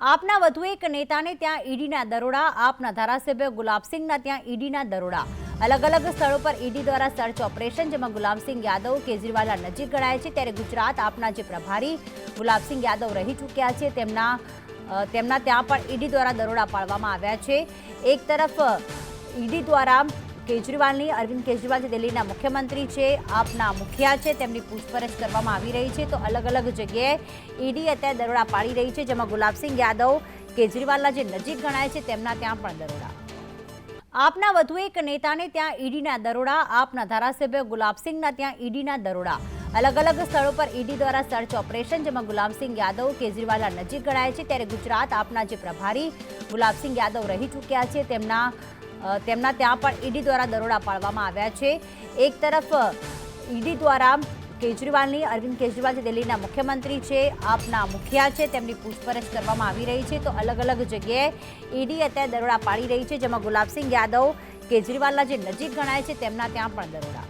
આપના વધુ એક નેતાને ત્યાં ઈડીના દરોડા, આપના ધારાસભ્ય ગુલાબસિંહના ત્યાં ઈડીના દરોડા। અલગ અલગ સ્થળો પર ઈડી દ્વારા સર્ચ ઓપરેશન, જેમાં ગુલાબસિંહ યાદવ કેજરીવાલના નજીક ગણાય છે। ત્યારે ગુજરાત આપના જે પ્રભારી ગુલાબસિંહ યાદવ રહી ચૂક્યા છે, તેમના ત્યાં પણ ઈડી દ્વારા દરોડા પાડવામાં આવ્યા છે। એક તરફ ઈડી દ્વારા કેજરીવાલની, અરવિંદ કેજરીવાલ જે દિલ્હીના મુખ્યમંત્રી છે, આપના મુખિયા છે, તેમની પૂછપરછ કરવામાં આવી રહી છે। તો અલગ અલગ જગ્યાએ ઈડી અત્યારે દરોડા પાડી રહી છે, જેમાં ગુલાબસિંહ યાદવ કેજરીવાલના જે નજીક ગણાય છે, તેમના ત્યાં પણ દરોડા। આપના વધુ એક નેતાને ત્યાં ઈડીના દરોડા, આપના ધારાસભ્ય ગુલાબસિંહના ત્યાં ઈડીના દરોડા। અલગ અલગ સ્થળો પર ઈડી દ્વારા સર્ચ ઓપરેશન, જેમાં ગુલાબસિંહ યાદવ કેજરીવાલના નજીક ગણાય છે। ત્યારે ગુજરાત આપના જે પ્રભારી ગુલાબસિંહ યાદવ રહી ચૂક્યા છે, તેમના ત્યાં પણ ઈડી દ્વારા દરોડા પાડવામાં આવ્યા છે। એક તરફ ઈડી દ્વારા કેજરીવાલની, અરવિંદ કેજરીવાલ જે દિલ્હીના મુખ્યમંત્રી છે, આપના મુખિયા છે, તેમની પૂછપરછ કરવામાં આવી રહી છે। તો અલગ અલગ જગ્યાએ ઈડી અત્યારે દરોડા પાડી રહી છે, જેમાં ગુલાબસિંહ યાદવ કેજરીવાલના જે નજીક ગણાય છે, તેમના ત્યાં પણ દરોડા।